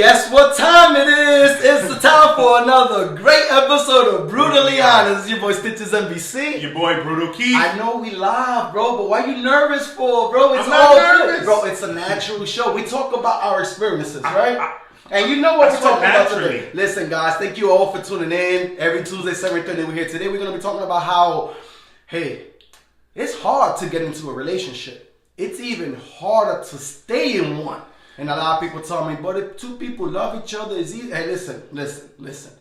Guess what time it is? It's the time for another great episode of Brutally Honest. It's your boy Stitches NBC. Your boy Brutal Keith. I know we live, bro, but why you nervous for, bro? It's I'm not all nervous. good, bro. It's a natural show. We talk about our experiences, right? And you know what we're talking about today. Listen, guys, thank you all for tuning in. Every Tuesday, 7:30, we're here. Today we're going to be talking about how, hey, it's hard to get into a relationship. It's even harder to stay in one. And a lot of people tell me, but if two people love each other, it's easy. Hey, listen.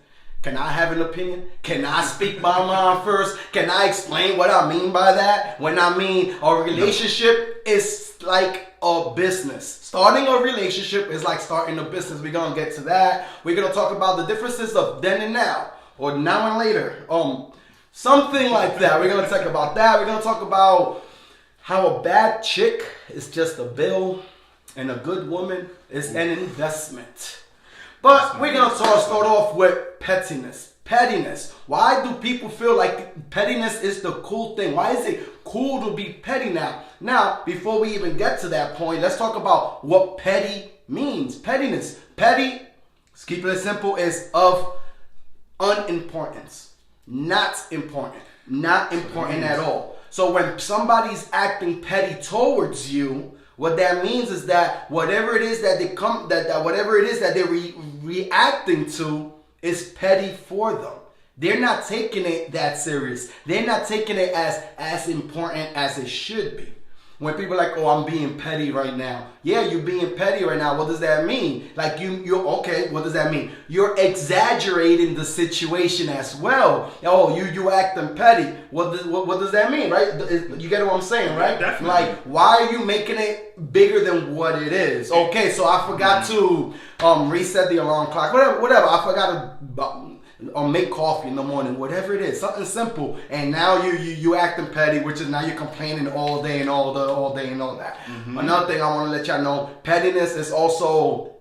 Can I have an opinion? Can I speak my mind first? Can I explain what I mean by that? When I mean a relationship is like a business. Starting a relationship is like starting a business. We're going to get to that. We're going to talk about the differences of then and now, or now and later. Something like that. We're going to talk about that. We're going to talk about how a bad chick is just a bill and a good woman is an investment. But we're going to start off with pettiness. Pettiness. Why do people feel like pettiness is the cool thing? Why is it cool to be petty now? Now, before we even get to that point, let's talk about what petty means. Pettiness. Petty, let's keep it simple, is of unimportance. Not important. Not important at all. So when somebody's acting petty towards you, what that means is that whatever it is that they're reacting to is petty for them. They're not taking it that serious. They're not taking it as important as it should be. When people are like, oh, I'm being petty right now. Yeah, you're being petty right now. What does that mean? Like you're okay. What does that mean? You're exaggerating the situation as well. Oh, you acting petty. What does that mean, right? You get what I'm saying, right? Definitely. Like, why are you making it bigger than what it is? Okay, so I forgot to reset the alarm clock. Whatever. I forgot to or make coffee in the morning, whatever it is, something simple, and now you acting petty, which is now you're complaining all day and all that. Mm-hmm. Another thing I want to let y'all know, pettiness is also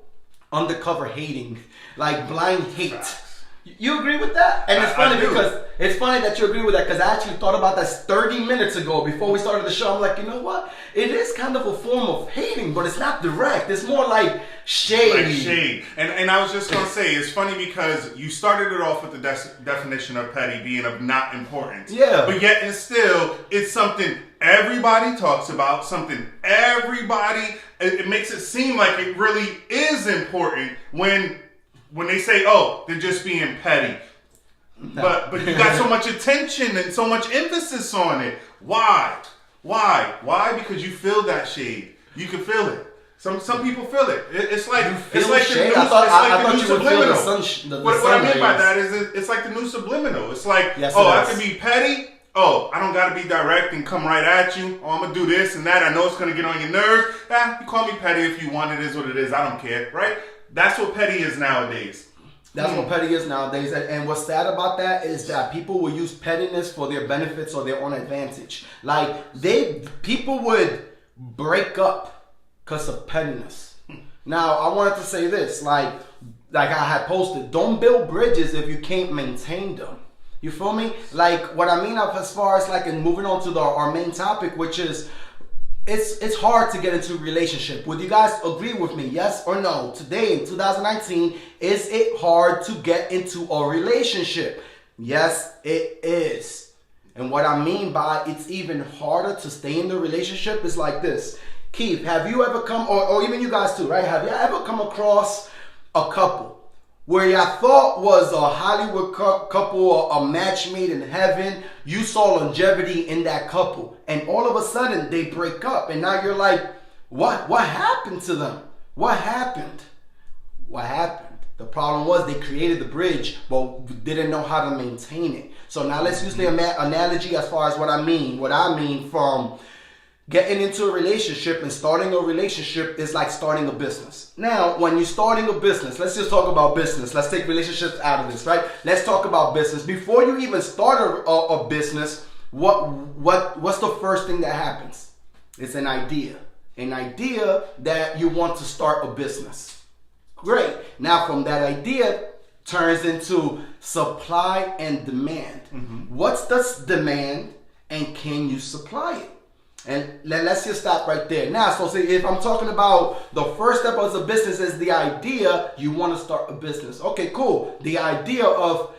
undercover hating, like blind hate. You agree with that? And it's funny because it's funny that you agree with that because I actually thought about that 30 minutes ago before we started the show. I'm like, you know what? It is kind of a form of hating, but it's not direct. It's more like shade. Like shade. And I was just going to say, it's funny because you started it off with the definition of petty being of not important. Yeah. But yet and still, it's something everybody talks about, something everybody, it makes it seem like it really is important when they say, oh, they're just being petty. But you got so much attention and so much emphasis on it. Why? Because you feel that shade. You can feel it. Some people feel it. It's like the new subliminal. What I mean by that is it's like the new subliminal. It's like, I can be petty. Oh, I don't got to be direct and come right at you. Oh, I'm going to do this and that. I know it's going to get on your nerves. You call me petty if you want. It is what it is. I don't care, right? That's what petty is nowadays. That's what petty is nowadays. And what's sad about that is that people will use pettiness for their benefits or their own advantage. Like, people would break up because of pettiness. Now, I wanted to say this. Like I had posted, don't build bridges if you can't maintain them. You feel me? Like, what I mean of as far as like, and moving on to our main topic, which is, it's hard to get into a relationship. Would you guys agree with me? Yes or no? Today in 2019, is it hard to get into a relationship? Yes, it is. And what I mean by it's even harder to stay in the relationship is like this. Keith, have you ever come, or even you guys too, right? Have you ever come across a couple where y'all thought was a Hollywood couple, a match made in heaven? You saw longevity in that couple, and all of a sudden they break up, and now you're like, what happened to them? What happened? The problem was they created the bridge, but didn't know how to maintain it. So now let's use the analogy as far as what I mean. What I mean from getting into a relationship and starting a relationship is like starting a business. Now, when you're starting a business, let's just talk about business. Let's take relationships out of this, right? Let's talk about business. Before you even start a business, what's the first thing that happens? It's an idea. An idea that you want to start a business. Great. Now, from that idea turns into supply and demand. Mm-hmm. What's the demand and can you supply it? And let's just stop right there. Now, so see, if I'm talking about the first step as a business is the idea, you want to start a business. Okay, cool. The idea of,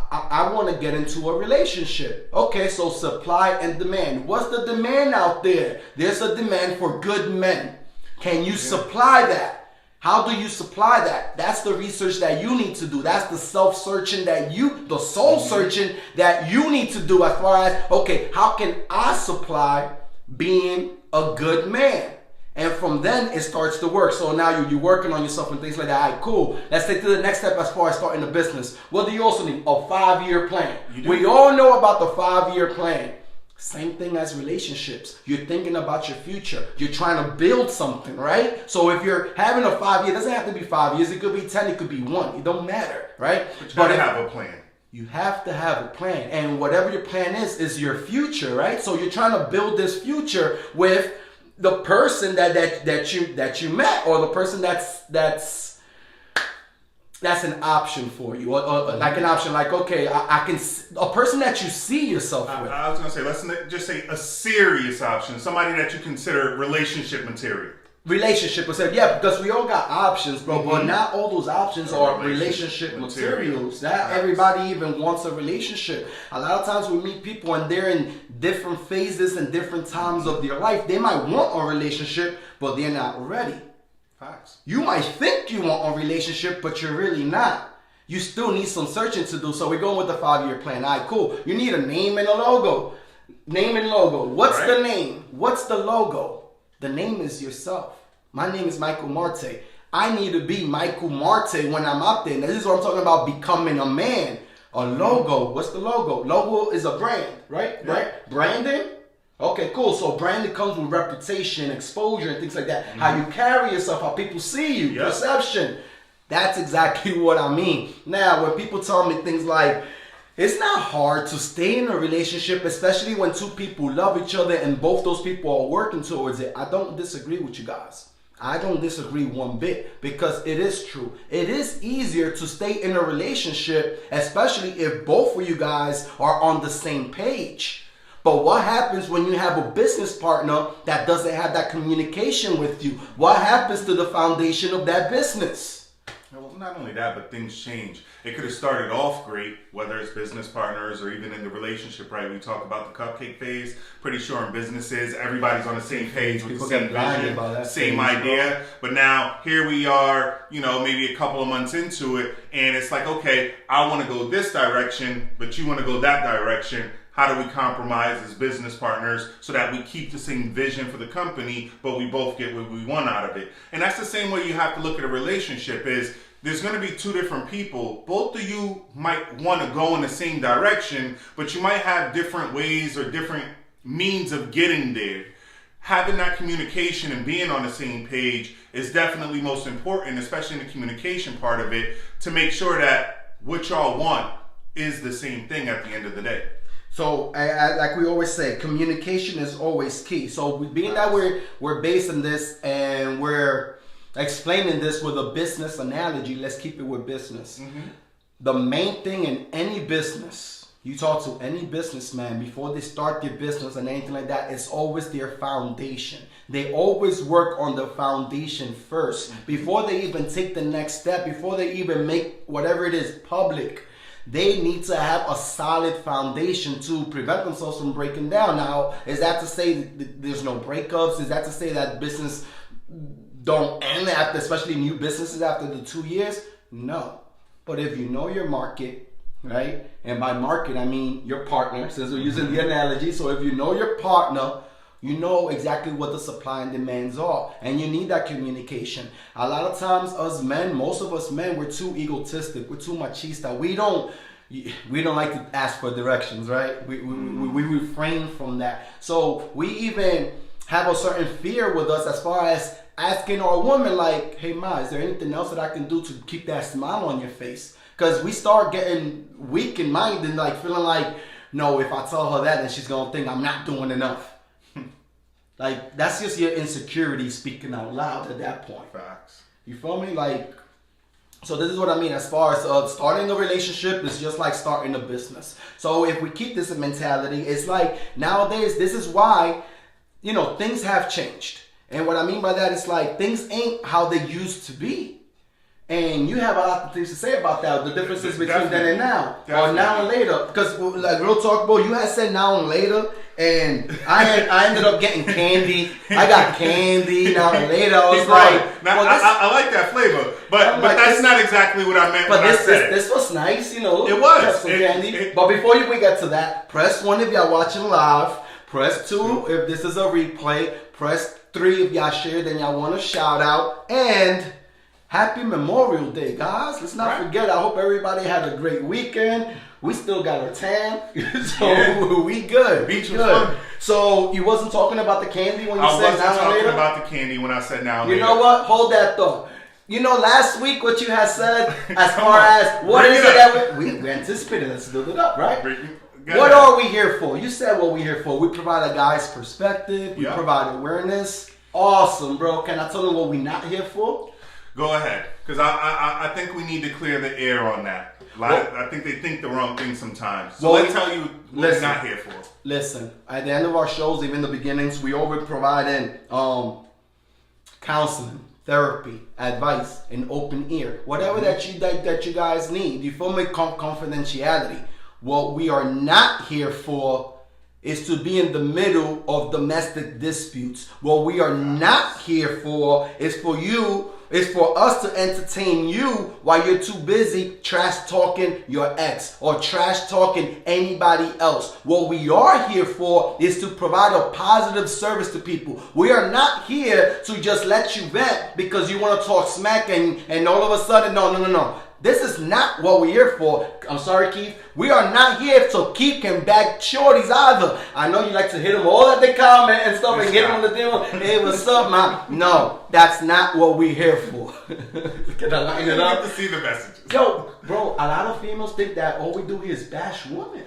I want to get into a relationship. Okay, so supply and demand. What's the demand out there? There's a demand for good men. Can you supply that? How do you supply that? That's the research that you need to do. That's the self-searching the soul searching that you need to do as far as, okay, how can I supply being a good man? And from then it starts to work. So now you're working on yourself and things like that. All right, cool. Let's take to the next step as far as starting a business. What do you also need? A 5-year plan. We all know about the 5-year plan. Same thing as relationships. You're thinking about your future. You're trying to build something, right? So if you're having a 5-year, it doesn't have to be 5 years. It could be 10. It could be 1. It don't matter, right? But you gotta have a plan. You have to have a plan. And whatever your plan is your future, right? So you're trying to build this future with the person that you met, or the person that's an option for you, or like an option, like, okay, I can, a person that you see yourself with. I was gonna say, let's just say a serious option, somebody that you consider relationship material. Relationship material, yeah, because we all got options, bro, but not all those options are relationship materials. Not everybody even wants a relationship. A lot of times we meet people and they're in different phases and different times of their life. They might want a relationship, but they're not ready. Facts. You might think you want a relationship, but you're really not. You still need some searching to do. So we're going with the 5-year plan. All right, cool. You need a name and a logo. Name and logo. What's the name? What's the logo? The name is yourself. My name is Michael Marte. I need to be Michael Marte when I'm out there. Now, this is what I'm talking about, becoming a man. A logo. What's the logo? Logo is a brand, right? Yeah. Right? Branding? Okay, cool. So branding comes with reputation, exposure, and things like that. How you carry yourself, how people see you, perception. That's exactly what I mean. Now, when people tell me things like, it's not hard to stay in a relationship, especially when two people love each other and both those people are working towards it, I don't disagree with you guys. I don't disagree one bit, because it is true. It is easier to stay in a relationship, especially if both of you guys are on the same page. But what happens when you have a business partner that doesn't have that communication with you? What happens to the foundation of that business? Well, not only that, but things change. It could have started off great, whether it's business partners or even in the relationship, right? We talk about the cupcake phase. Pretty sure in businesses, everybody's on the same page with the same vision, same idea. But now here we are, maybe a couple of months into it, and it's like, okay, I want to go this direction, but you want to go that direction. How do we compromise as business partners so that we keep the same vision for the company, but we both get what we want out of it? And that's the same way you have to look at a relationship. Is there's going to be two different people. Both of you might want to go in the same direction, but you might have different ways or different means of getting there. Having that communication and being on the same page is definitely most important, especially in the communication part of it, to make sure that what y'all want is the same thing at the end of the day. So, like we always say, communication is always key. So, being that we're basing this and we're explaining this with a business analogy, let's keep it with business. Mm-hmm. The main thing in any business, you talk to any businessman before they start their business and anything like that, it's always their foundation. They always work on the foundation first. Before they even take the next step, before they even make whatever it is public, they need to have a solid foundation to prevent themselves from breaking down. Now, is that to say there's no breakups? Is that to say that business don't end after, especially new businesses after the 2 years? No. But if you know your market, right? And by market, I mean your partner, since we're using the analogy. So if you know your partner, you know exactly what the supply and demands are. And you need that communication. A lot of times us men, most of us men, we're too egotistic. We're too machista. We don't like to ask for directions, right? We refrain from that. So we even have a certain fear with us as far as asking our woman, like, hey, Ma, is there anything else that I can do to keep that smile on your face? Because we start getting weak in mind and like feeling like, no, if I tell her that, then she's going to think I'm not doing enough. Like, that's just your insecurity speaking out loud at that point. Facts. You feel me? Like, so this is what I mean as far as starting a relationship is just like starting a business. So if we keep this mentality, it's like nowadays, this is why things have changed. And what I mean by that is like things ain't how they used to be. And you have a lot of things to say about that. The differences between then and now. Or now and later. Because like real talk, bro, you had said now and later. And I ended up getting candy. I got candy now and later. I was like, now, I like that flavor, but that's not exactly what I meant. But I said this was nice, It was some candy. But before we get to that, press 1 if y'all watching live. Press 2 if this is a replay. Press 3 if y'all shared and y'all want a shout out. And happy Memorial Day, guys. Let's not forget. I hope everybody had a great weekend. We still got our tan, so we good. Beach was fun. So you wasn't talking about the candy when you said now and later? I wasn't talking about the candy when I said now and later. You know what? Hold that thought. Last week what you had said as far as what is it that we anticipated. Let's build it up, right? What are we here for? You said what we're here for. We provide a guy's perspective. We provide awareness. Awesome, bro. Can I tell them what we're not here for? Go ahead, because I think we need to clear the air on that. I think they think the wrong thing sometimes. So let's tell you what we're not here for. Listen, at the end of our shows, even the beginnings, we always provide counseling, therapy, advice, an open ear, whatever that you guys need. You feel me? Confidentiality. What we are not here for is to be in the middle of domestic disputes. What we are not here for is for us to entertain you while you're too busy trash talking your ex or trash talking anybody else. What we are here for is to provide a positive service to people. We are not here to just let you vent because you want to talk smack and all of a sudden, no. This is not what we're here for. I'm sorry, Keith. We are not here so Keith can bag shorties either. I know you like to hit them all at the comment and stuff and get them on the deal. Hey, what's up, man? No, that's not what we're here for. Can I line it up? You get to see the messages. Yo, bro, a lot of females think that all we do here is bash women.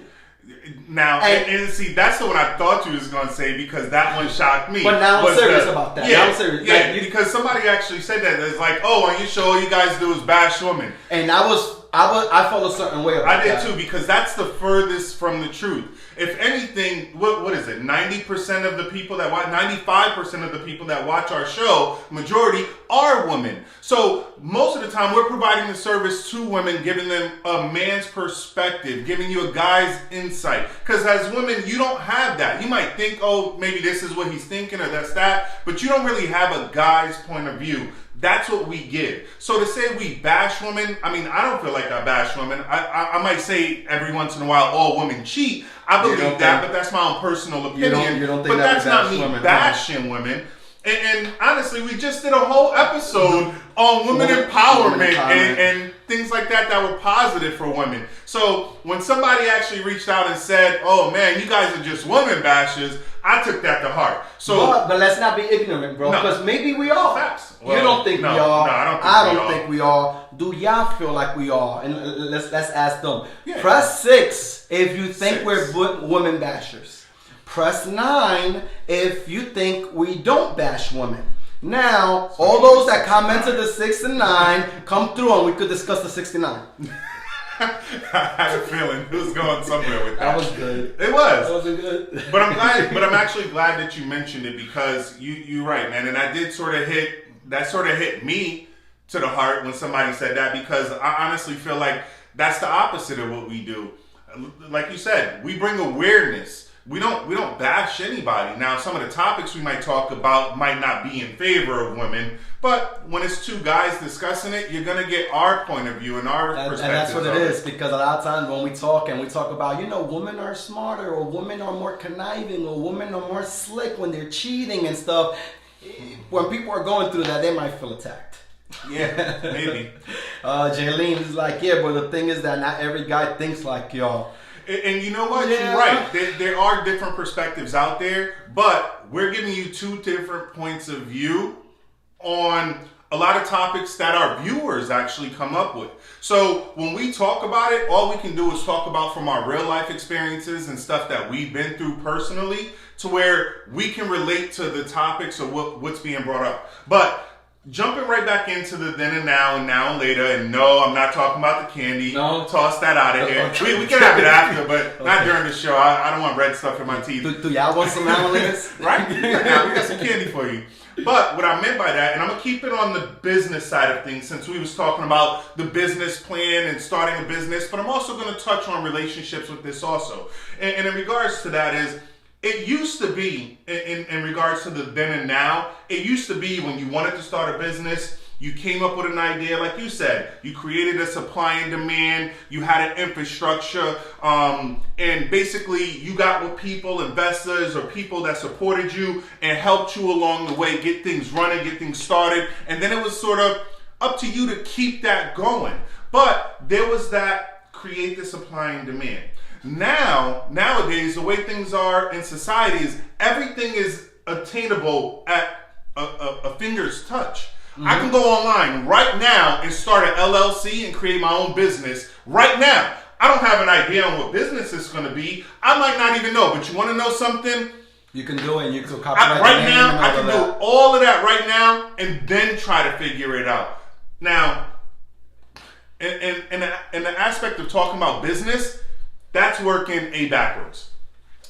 Now, and see, that's the one I thought you was going to say because that one shocked me. But now I'm serious about that. Yeah, I'm serious. Yeah, because somebody actually said that. It's like, oh, on your show, all you guys do is bash women. And I felt a certain way about that. I did too, because that's the furthest from the truth. If anything, what is it? 90% of the people that watch, 95% of the people that watch our show, majority are women. So most of the time, we're providing the service to women, giving them a man's perspective, giving you a guy's insight. Because as women, you don't have that. You might think, oh, maybe this is what he's thinking or that's that, but you don't really have a guy's point of view. That's what we give. So to say we bash women, I mean, I don't feel like I bash women. I might say every once in a while, all women cheat. I believe that, but that's my own personal opinion. You don't think but that that's not me women, bashing women. And honestly, we just did a whole episode on women empowerment and things like that were positive for women. So when somebody actually reached out and said, oh man, you guys are just women bashers, I took that to heart. So, but let's not be ignorant, bro, because maybe we are. Facts. Well, you don't think we are. No, I don't think we are. Do y'all feel like we are? And let's ask them. Yeah. Press 6 if you think we're women bashers. Press 9 if you think we don't bash women. Now, all those that commented the 6 and 9, come through and we could discuss the 69. I had a feeling it was going somewhere with that. That was good. It was. That wasn't good. But I'm glad. But I'm actually glad that you mentioned it because you're right, man. And I did sort of hit me to the heart when somebody said that because I honestly feel like that's the opposite of what we do. Like you said, we bring awareness. We don't bash anybody. Now, some of the topics we might talk about might not be in favor of women, but when it's two guys discussing it, you're gonna get our point of view and our perspective. And that's what it is, because a lot of times when we talk about, women are smarter, or women are more conniving, or women are more slick when they're cheating and stuff. When people are going through that, they might feel attacked. Yeah, maybe. Jaylene is like, yeah, but the thing is that not every guy thinks like y'all. And you know what? Yeah. You're right. There are different perspectives out there, but we're giving you two different points of view on a lot of topics that our viewers actually come up with. So when we talk about it, all we can do is talk about from our real life experiences and stuff that we've been through personally to where we can relate to the topics of what's being brought up. But jumping right back into the then and now and later, and no, I'm not talking about the candy. No. Toss that out of here. Okay. We can have it after, but not during the show. I don't want red stuff in my teeth. Do y'all want some now and later? Right? Yeah, we got some candy for you. But what I meant by that, and I'm going to keep it on the business side of things since we was talking about the business plan and starting a business, but I'm also going to touch on relationships with this also. And in regards to that is, it used to be, in regards to the then and now, it used to be when you wanted to start a business, you came up with an idea, like you said, you created a supply and demand, you had an infrastructure, and basically you got with people, investors, or people that supported you and helped you along the way, get things running, get things started, and then it was sort of up to you to keep that going. But there was that create the supply and demand. Nowadays, the way things are in society is everything is attainable at a finger's touch. Mm-hmm. I can go online right now and start an LLC and create my own business right now. I don't have an idea on what business it's going to be. I might not even know, but you want to know something? You can do it. You can copyright right now. I can do all of that right now and then try to figure it out. Now, in the aspect of talking about business, that's working A backwards.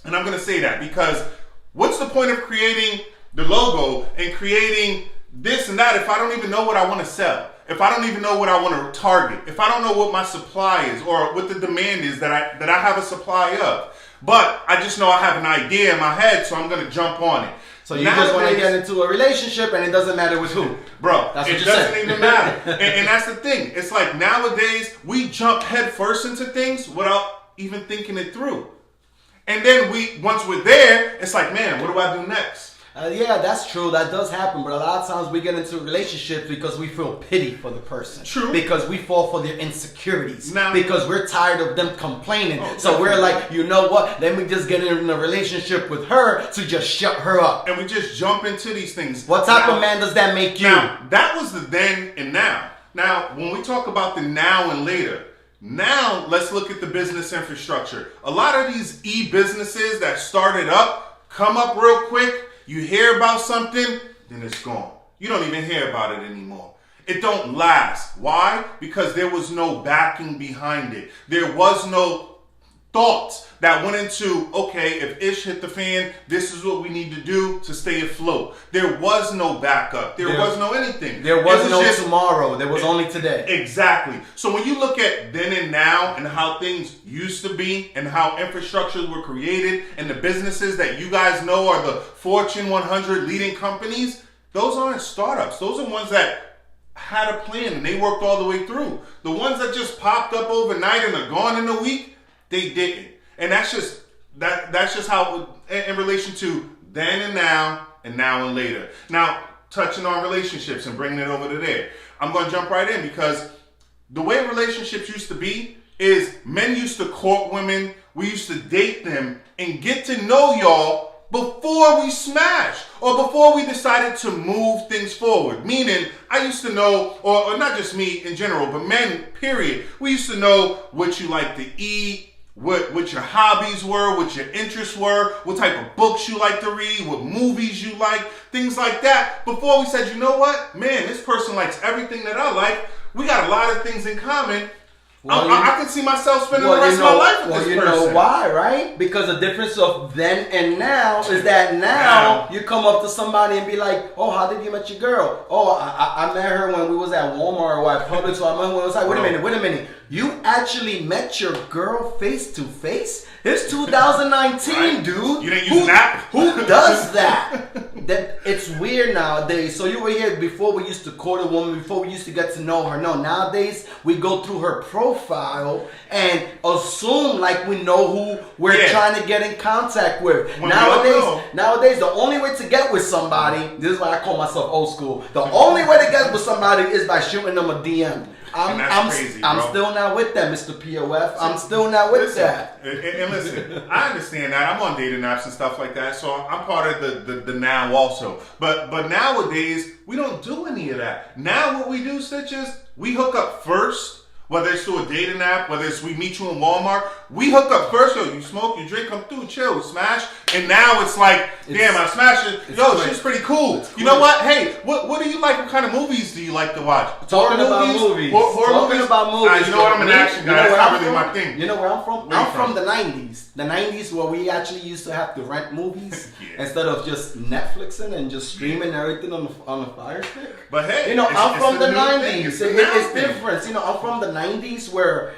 And I'm going to say that because what's the point of creating the logo and creating this and that if I don't even know what I want to sell? If I don't even know what I want to target? If I don't know what my supply is or what the demand is that I have a supply of? But I just know I have an idea in my head, so I'm going to jump on it. So you just want to get into a relationship and it doesn't matter with who. Bro, it doesn't even matter. And that's the thing. It's like nowadays we jump head first into things without even thinking it through. And then once we're there, it's like, man, what do I do next? Yeah, that's true. That does happen. But a lot of times we get into relationships because we feel pity for the person. True. Because we fall for their insecurities. Now, because we're tired of them complaining. So we're like, you know what? Let me just get in a relationship with her to just shut her up. And we just jump into these things. What type of man does that make you? Now, that was the then and now. Now, when we talk about the now and later, now let's look at the business infrastructure. A lot of these e-businesses that started up, come up real quick, you hear about something, then it's gone. You don't even hear about it anymore. It don't last. Why? Because there was no backing behind it. There was no thoughts that went into, okay, if ish hit the fan, this is what we need to do to stay afloat. There was no backup. There was no anything. There was no tomorrow. There was only today. Exactly. So when you look at then and now and how things used to be and how infrastructures were created and the businesses that you guys know are the Fortune 100 leading companies, those aren't startups. Those are ones that had a plan and they worked all the way through. The ones that just popped up overnight and are gone in a week, they didn't. And that's just how, in relation to then and now and later. Now, touching on relationships and bringing it over to there. I'm going to jump right in because the way relationships used to be is men used to court women. We used to date them and get to know y'all before we smashed or before we decided to move things forward. Meaning, I used to know, or not just me in general, but men, period. We used to know what you like to eat, what your hobbies were, what your interests were, what type of books you like to read, what movies you like, things like that. Before we said, you know what? Man, this person likes everything that I like. We got a lot of things in common. Well, I can see myself spending the rest of my life with this person. You know why, right? Because the difference of then and now is that now you come up to somebody and be like, oh, how did you met your girl? Oh, I met her when we was at Walmart or at Publix. So I met her when I was like, wait a minute. You actually met your girl face to face? It's 2019, right. Dude. You didn't use an app? Who does that? That it's weird nowadays. So you were here before we used to court a woman, before we used to get to know her. No, nowadays we go through her profile and assume like we know who we're trying to get in contact with. Nowadays, the only way to get with somebody, this is why I call myself old school. The only way to get with somebody is by shooting them a DM. I'm still not with that, Mr. POF. I'm still not with that. And listen, I understand that. I'm on dating apps and stuff like that, so I'm part of the now also. But nowadays, we don't do any of that. Now what we do, Stitches, we hook up first Whether it's through a dating app, whether it's we meet you in Walmart, we hook up first. Yo, you smoke, you drink, come through, chill, smash. And now it's like, damn, I smashed it. Yo, she's pretty cool. You know what? Hey, what do you like? What kind of movies do you like to watch? Talking about movies. Talking about movies. You know what? I'm an action guy. That's not really my thing. You know where I'm from? I'm from the 90s. The 90s where we actually used to have to rent movies instead of just Netflixing and just streaming everything on the Fire Stick. But hey, you know, I'm from the 90s. It's different. You know, I'm from the 90s where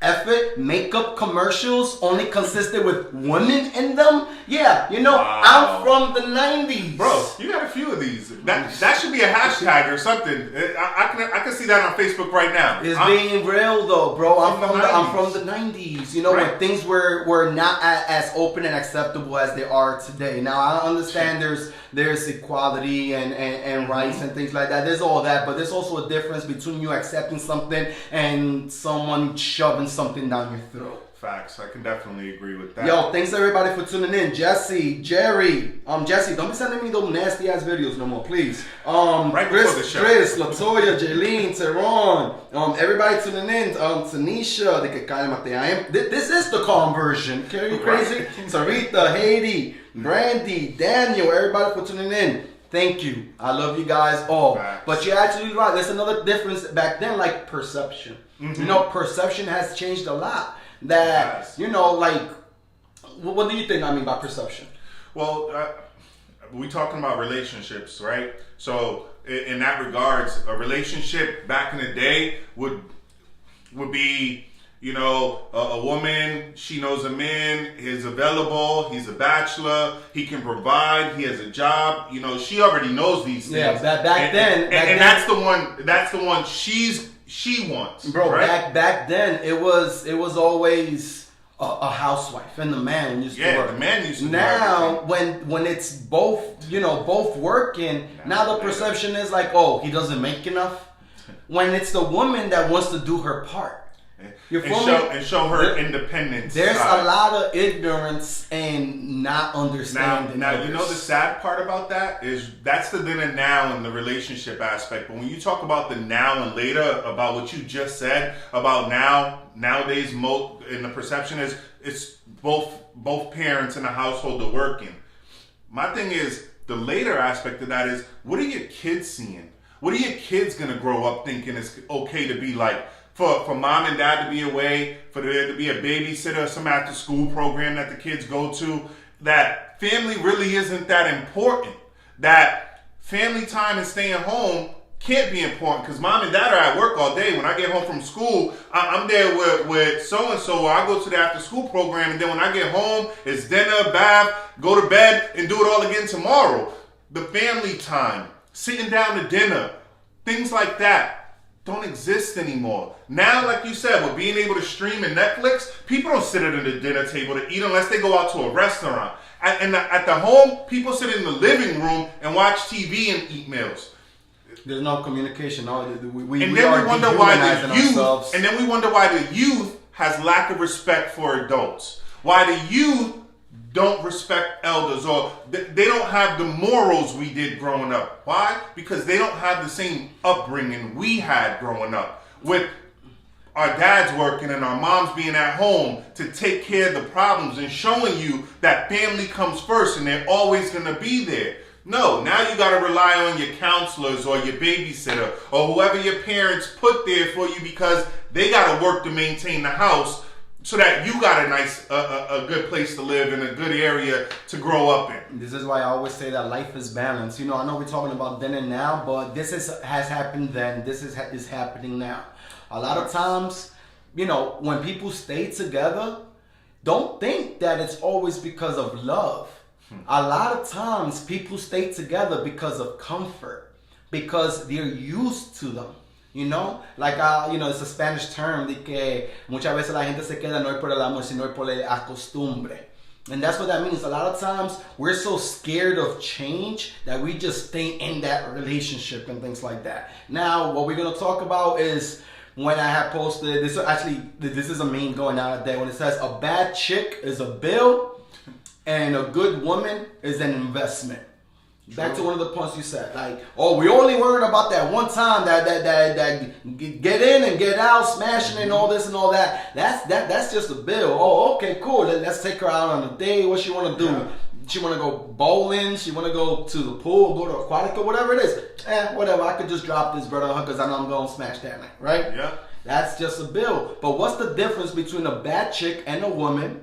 effort makeup commercials only consisted with women in them. Yeah, you know, wow. I'm from the 90s. Bro, you got a few of these. That should be a hashtag or something. I can see that on Facebook right now. It's being real though, bro. I'm from the 90s. You know, right. When things were not as open and acceptable as they are today. Now I understand there's equality and rights and things like that. There's all that, but there's also a difference between you accepting something and someone shoving something down your throat. Facts. I can definitely agree with that. Yo, thanks everybody for tuning in. Jesse, Jerry, Jesse, don't be sending me those nasty ass videos no more, please. Right before the show. Chris, Latoya, Jaylene, Teron, everybody tuning in. Tanisha, de que cálmate. This is the calm version. Okay, are you crazy? Sarita, Haiti, Brandy, Daniel, everybody for tuning in. Thank you. I love you guys all. Facts. But you're actually right. There's another difference back then, like perception. Mm-hmm. You know, perception has changed a lot. That, you know, like, what do you think I mean by perception? Well, we talking about relationships, right? So, in that regards, a relationship back in the day would be, you know, a woman, she knows a man, he's available, he's a bachelor, he can provide, he has a job, you know, she already knows these things. Yeah, back then. That's the one she wants. Bro, right? back then it was always a housewife and the man used to work. Yeah, the man used to work. Now when it's both, you know, both working, now the perception is like, oh, he doesn't make enough. When it's the woman that wants to do her part. And show her independence. There's a lot of ignorance and not understanding. Now you know the sad part about that is that's the then and now in the relationship aspect. But when you talk about the now and later, about what you just said about nowadays, and the perception is it's both parents in the household are working. My thing is the later aspect of that is what are your kids seeing? What are your kids gonna grow up thinking it's okay to be like? For mom and dad to be away, for there to be a babysitter, some after school program that the kids go to, that family really isn't that important. That family time and staying home can't be important because mom and dad are at work all day. When I get home from school, I'm there with so-and-so, or I go to the after school program, and then when I get home, it's dinner, bath, go to bed, and do it all again tomorrow. The family time, sitting down to dinner, things like that don't exist anymore. Now, like you said, with being able to stream and Netflix, people don't sit at the dinner table to eat unless they go out to a restaurant. At the home, people sit in the living room and watch TV and eat meals. There's no communication. And then we wonder why the youth has lack of respect for adults. Why the youth don't respect elders, or they don't have the morals we did growing up. Why? Because they don't have the same upbringing we had growing up, with our dads working and our moms being at home to take care of the problems and showing you that family comes first and they're always going to be there. No, now you got to rely on your counselors or your babysitter or whoever your parents put there for you because they got to work to maintain the house, so that you got a good place to live in a good area to grow up in. This is why I always say that life is balanced. You know, I know we're talking about then and now, but this has happened then. This is happening now. A lot of times, you know, when people stay together, don't think that it's always because of love. A lot of times people stay together because of comfort, because they're used to them. You know, like, you know, it's a Spanish term de que muchas veces la gente se queda no es por el amor, sino por la costumbre. And that's what that means. A lot of times we're so scared of change that we just stay in that relationship and things like that. Now, what we're going to talk about is when I have posted, this is a meme going out there when it says a bad chick is a bill and a good woman is an investment. Back to one of the points you said, like, oh, we only worried about that one time that get in and get out, smashing and all this and all that. That's just a bill. Oh, okay, cool. Let's take her out on a date. What she want to do? Yeah. She want to go bowling. She want to go to the pool, go to aquatic or whatever it is. Whatever. I could just drop this bread on her because I know I'm going to smash that night, right? Yeah. That's just a bill. But what's the difference between a bad chick and a woman?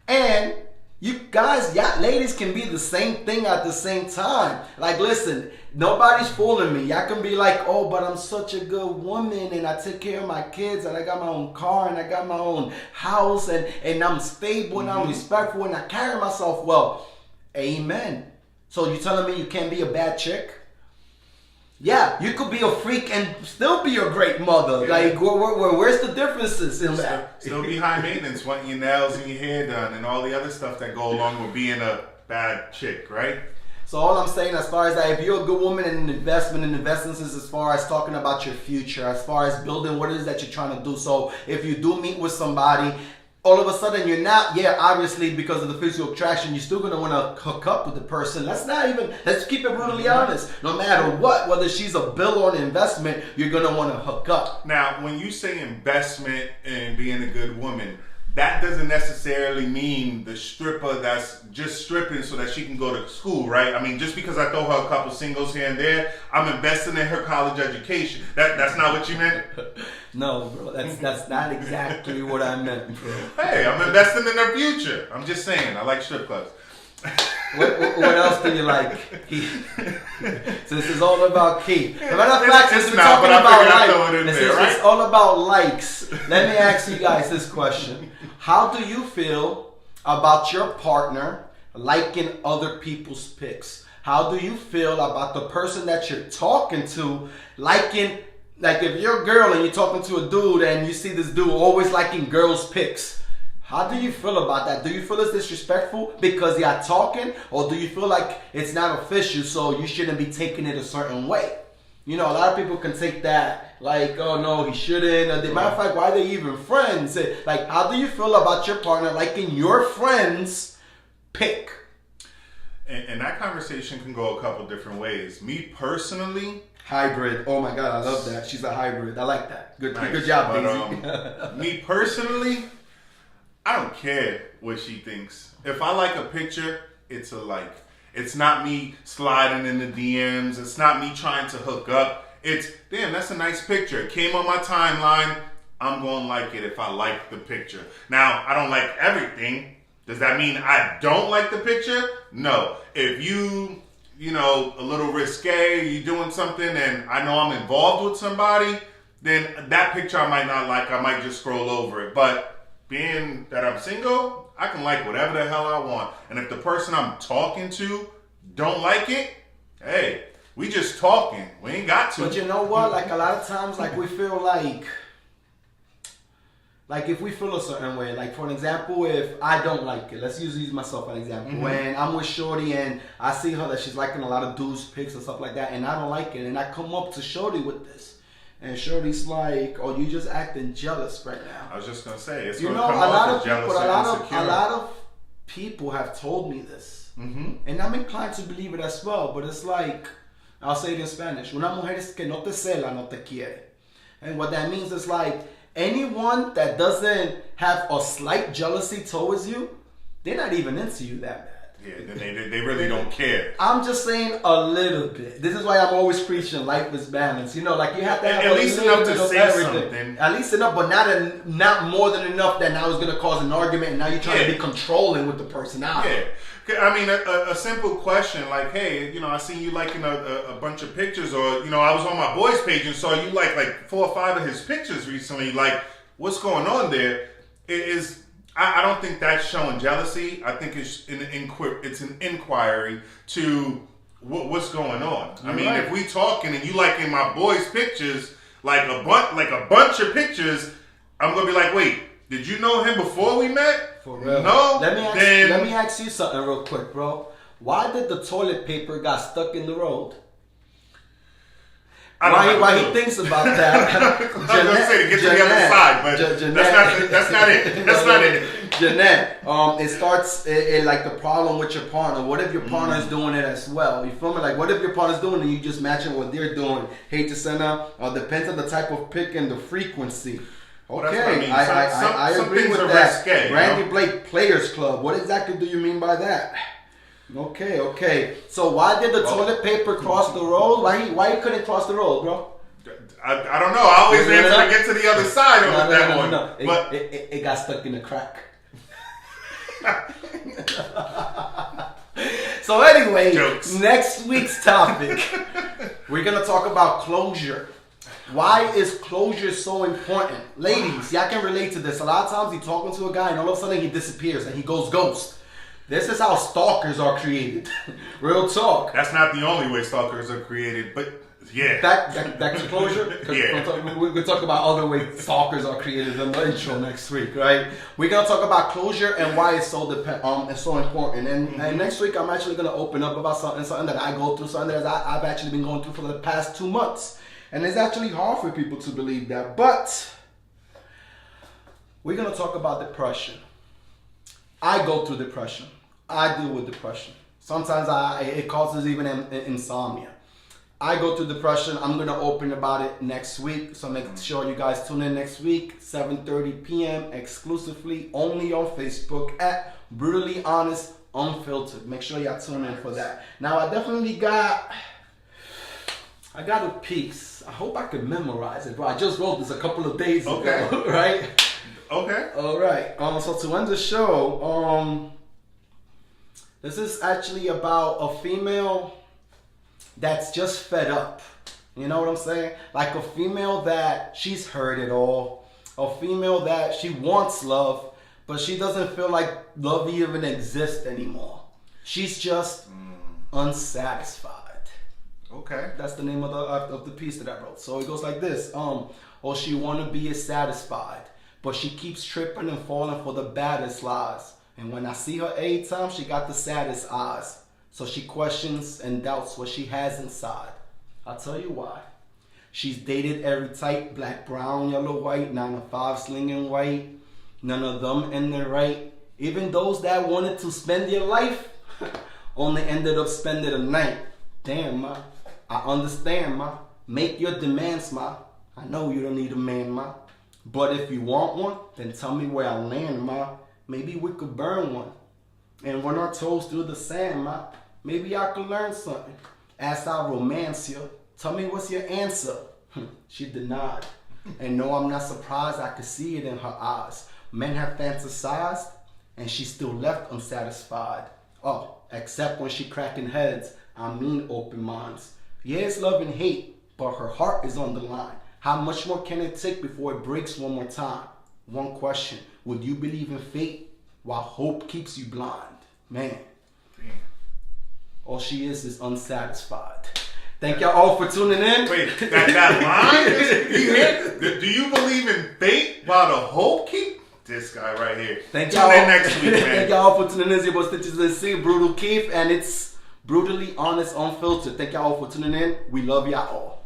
And you guys, ladies can be the same thing at the same time. Like, listen, nobody's fooling me. Y'all can be like, oh, but I'm such a good woman and I take care of my kids and I got my own car and I got my own house and I'm stable and I'm respectful and I carry myself well. Amen. So you telling me you can't be a bad chick? Yeah, you could be a freak and still be a great mother. Yeah. Like, where's the differences in that? Still be high maintenance, wanting your nails and your hair done and all the other stuff that go along with being a bad chick, right? So all I'm saying as far as that, if you're a good woman in investments is as far as talking about your future, as far as building what it is that you're trying to do. So if you do meet with somebody, all of a sudden you're not, obviously because of the physical attraction, you're still going to want to hook up with the person. Let's keep it brutally honest. No matter what, whether she's a bill or an investment, you're going to want to hook up. Now, when you say investment and being a good woman, that doesn't necessarily mean the stripper that's just stripping so that she can go to school, right? I mean, just because I throw her a couple singles here and there, I'm investing in her college education. That's not what you meant? No, bro. That's not exactly what I meant, bro. Hey, I'm investing in her future. I'm just saying, I like strip clubs. What else do you like, Keith? So this is all about Keith. As a matter of fact, since we're talking about likes, it's all about likes. Let me ask you guys this question. How do you feel about your partner liking other people's pics? How do you feel about the person that you're talking to liking, like if you're a girl and you're talking to a dude and you see this dude always liking girls' pics? How do you feel about that? Do you feel it's disrespectful because you're talking? Or do you feel like it's not official so you shouldn't be taking it a certain way? You know, a lot of people can take that like, oh no, he shouldn't. As a matter of fact, why are they even friends? Like, how do you feel about your partner liking your friend's pic? And that conversation can go a couple different ways. Me personally... Hybrid. Oh my God, I love that. She's a hybrid. I like that. Good job, Daisy. Me personally, I don't care what she thinks. If I like a picture, it's a like. It's not me sliding in the DMs. It's not me trying to hook up. It's, damn, that's a nice picture. It came on my timeline. I'm going to like it if I like the picture. Now, I don't like everything. Does that mean I don't like the picture? No. If you know, a little risque, you're doing something and I know I'm involved with somebody, then that picture I might not like. I might just scroll over it. But being that I'm single, I can like whatever the hell I want. And if the person I'm talking to don't like it, hey, we just talking. We ain't got to. But you know what? Like a lot of times, like we feel like if we feel a certain way, like for an example, if I don't like it, let's use myself as an example. Mm-hmm. When I'm with Shorty and I see her that she's liking a lot of dudes' pics and stuff like that, and I don't like it, and I come up to Shorty with this. And Shorty's like, "Oh, you just acting jealous right now." I was just gonna say, it's a lot of people have told me this, mm-hmm. and I'm inclined to believe it as well. But it's like, I'll say it in Spanish: "Una mujer es que no te cela, no te quiere," and what that means is like anyone that doesn't have a slight jealousy towards you, they're not even into you that bad. Yeah, they really don't care. I'm just saying a little bit. This is why I'm always preaching life is balance. You know, like you have to have at least enough to say everything. Something. At least enough, but not more than enough that now is going to cause an argument and now you're trying to be controlling with the person out. Yeah. I mean, a simple question like, hey, you know, I seen you liking a bunch of pictures, or, you know, I was on my boy's page and saw you like 4 or 5 of his pictures recently. Like, what's going on there? I don't think that's showing jealousy. I think it's an inquiry to what's going on. I mean, if we talking and you liking my boy's pictures, like a bunch of pictures, I'm gonna be like, wait, did you know him before we met? For real? No. Let me ask you something real quick, bro. Why did the toilet paper got stuck in the road? Why he thinks about that? I was going to say to get to the other side, but that's not it. That's not it. Jeanette, it starts like the problem with your partner. What if your partner is doing it as well? You feel me? Like, what if your partner's doing it and you just matching what they're doing? Hate to send out. Depends on the type of pick and the frequency. Okay, I agree with that. Risque, Brandy Blake Players Club. What exactly do you mean by that? Okay. So why did the toilet paper cross the road? Why he couldn't cross the road, bro? I don't know. I always answer to get to the other side of that one. No. But it got stuck in the crack. So anyway, next week's topic, we're going to talk about closure. Why is closure so important? Ladies, y'all can relate to this. A lot of times you're talking to a guy and all of a sudden he disappears and he goes ghost. This is how stalkers are created. Real talk. That's not the only way stalkers are created, but yeah. Back to closure? Yeah. We'll talk about other ways stalkers are created in the intro next week, right? We're going to talk about closure and why it's so important. And next week, I'm actually going to open up about something that I go through, something that I've actually been going through for the past 2 months. And it's actually hard for people to believe that. But we're going to talk about depression. I go through depression. I deal with depression. Sometimes it causes even insomnia. I go through depression. I'm going to open about it next week. So make sure you guys tune in next week, 7:30 p.m. exclusively only on Facebook at Brutally Honest Unfiltered. Make sure y'all tune in for that. Now, I definitely got a piece. I hope I can memorize it, bro. I just wrote this a couple of days ago, right? Okay. All right. So to end the show, this is actually about a female that's just fed up. You know what I'm saying? Like a female that she's heard it all. A female that she wants love, but she doesn't feel like love even exists anymore. She's just unsatisfied. Okay. That's the name of the piece that I wrote. So it goes like this. All she wanna be is satisfied, but she keeps tripping and falling for the baddest lies. And when I see her every time, she got the saddest eyes. So she questions and doubts what she has inside. I'll tell you why. She's dated every type, black, brown, yellow, white, 9 to 5 slinging white. None of them in the right. Even those that wanted to spend their life only ended up spending the night. Damn, ma. I understand, ma. Make your demands, ma. I know you don't need a man, ma. But if you want one, then tell me where I land, ma. Maybe we could burn one and run our toes through the sand, ma. Maybe I could learn something. As I romance you, tell me what's your answer. She denied. And no, I'm not surprised. I could see it in her eyes. Men have fantasized, and she's still left unsatisfied. Oh, except when she cracking heads. I mean open minds. Yeah, it's love and hate, but her heart is on the line. How much more can it take before it breaks one more time? One question. Would you believe in fate while hope keeps you blind? Man. All she is unsatisfied. Thank y'all all for tuning in. Wait, that line? You hear? Do you believe in fate while the hope keep? This guy right here. Thank y'all. Tune in next week, man. Thank y'all all for tuning in. It's your boy Stitches and C, Brutal Keith, and it's Brutally Honest Unfiltered. Thank y'all all for tuning in. We love y'all all.